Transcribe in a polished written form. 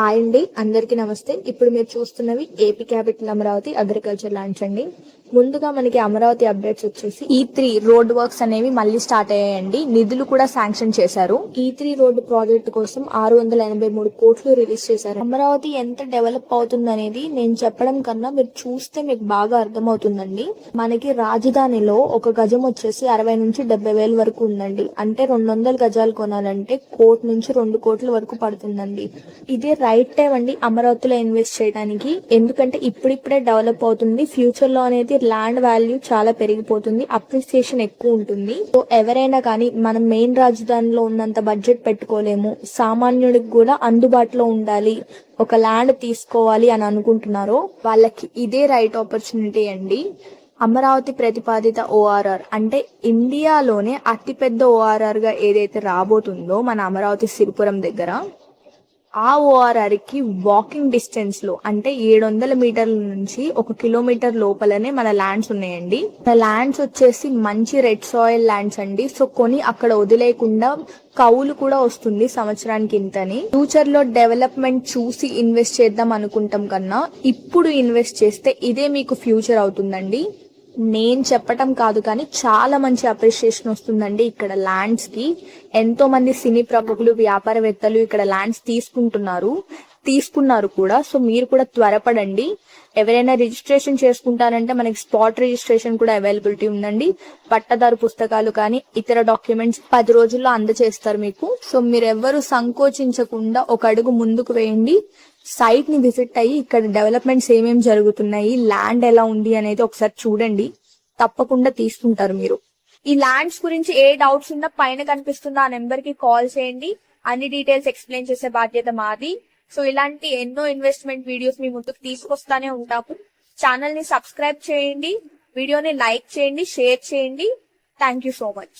Hi అండి, అందరికీ నమస్తే. ఇప్పుడు మీరు చూస్తున్నవి AP capital Amaravati agriculture lands అండి. ముందుగా మనకి అమరావతి అప్డేట్స్ వచ్చేసి E3 రోడ్ వర్క్స్ అనేవి మళ్ళీ స్టార్ట్ అయ్యాయండి. నిధులు కూడా శాంక్షన్ చేశారు. E3 రోడ్డు ప్రాజెక్ట్ కోసం 683 కోట్లు రిలీజ్ చేశారు. అమరావతి ఎంత డెవలప్ అవుతుంది అనేది నేను చెప్పడం కన్నా మీరు చూస్తే మీకు బాగా అర్థమవుతుందండి. మనకి రాజధానిలో ఒక గజం వచ్చేసి 60 నుంచి 70 వేల వరకు ఉందండి. అంటే 200 గజాలు కొనాలంటే 1 కోటి నుంచి 2 కోట్ల వరకు పడుతుందండి. ఇదే రైట్ టైం అండి అమరావతిలో ఇన్వెస్ట్ చేయడానికి. ఎందుకంటే ఇప్పుడిప్పుడే డెవలప్ అవుతుంది. ఫ్యూచర్ లో అనేది ల్యాండ్ వాల్యూ చాలా పెరిగిపోతుంది, అప్రిసియేషన్ ఎక్కువ ఉంటుంది. సో ఎవరైనా కానీ మనం మెయిన్ రాజధానిలో ఉన్నంత బడ్జెట్ పెట్టుకోలేము, సామాన్యుడికి కూడా అందుబాటులో ఉండాలి, ఒక ల్యాండ్ తీసుకోవాలి అని అనుకుంటున్నారో వాళ్ళకి ఇదే రైట్ ఆపర్చునిటీ అండి. అమరావతి ప్రతిపాదిత ఓఆర్ఆర్ అంటే ఇండియాలోనే అతిపెద్ద ఓఆర్ఆర్ గా ఏదైతే రాబోతుందో మన అమరావతి సిరిపురం దగ్గర, ఆ ఓఆర్ఆర్ కి వాకింగ్ డిస్టెన్స్ లో అంటే 700 మీటర్ల నుంచి 1 కిలోమీటర్ లోపలనే మన ల్యాండ్స్ ఉన్నాయండి. మన ల్యాండ్స్ వచ్చేసి మంచి రెడ్ సాయిల్ ల్యాండ్స్ అండి. సో కొని అక్కడ వదిలేయకుండా కౌలు కూడా వస్తుంది సంవత్సరానికి ఇంతని. ఫ్యూచర్ లో డెవలప్మెంట్ చూసి ఇన్వెస్ట్ చేద్దాం అనుకుంటాం కన్నా ఇప్పుడు ఇన్వెస్ట్ చేస్తే ఇదే మీకు ఫ్యూచర్ అవుతుందండి. నేను చెప్పటం కాదు కానీ చాలా మంచి అప్రిషియేషన్ వస్తుందండి ఇక్కడ ల్యాండ్స్ కి. ఎంతో మంది సినీ ప్రముఖులు, వ్యాపారవేత్తలు ఇక్కడ ల్యాండ్స్ తీసుకున్నారు కూడా. సో మీరు కూడా త్వరపడండి. ఎవరైనా రిజిస్ట్రేషన్ చేసుకుంటారంటే మనకి స్పాట్ రిజిస్ట్రేషన్ కూడా అవైలబిలిటీ ఉందండి. పట్టదారు పుస్తకాలు కానీ ఇతర డాక్యుమెంట్స్ 10 రోజుల్లో అందజేస్తారు మీకు. సో మీరెవ్వరూ సంకోచించకుండా ఒక అడుగు ముందుకు వేయండి. సైట్ ని విజిట్ అయ్యి ఇక్కడ డెవలప్మెంట్స్ ఏమేమి జరుగుతున్నాయి, ల్యాండ్ ఎలా ఉంది అనేది ఒకసారి చూడండి. తప్పకుండా తీసుకుంటారు మీరు. ఈ ల్యాండ్స్ గురించి ఏ డౌట్స్ ఉన్నా పైన కనిపిస్తున్న ఆ నెంబర్ కి కాల్ చేయండి. అన్ని డీటెయిల్స్ ఎక్స్ప్లెయిన్ చేసే బాధ్యత మాది. సో ఇలాంటి ఎన్నో ఇన్వెస్ట్మెంట్ వీడియోస్ మీ ముందుకు తీసుకొస్తానే ఉంటాము. ఛానల్ ని సబ్స్క్రైబ్ చేయండి, వీడియోని లైక్ చేయండి, షేర్ చేయండి. Thank you so much.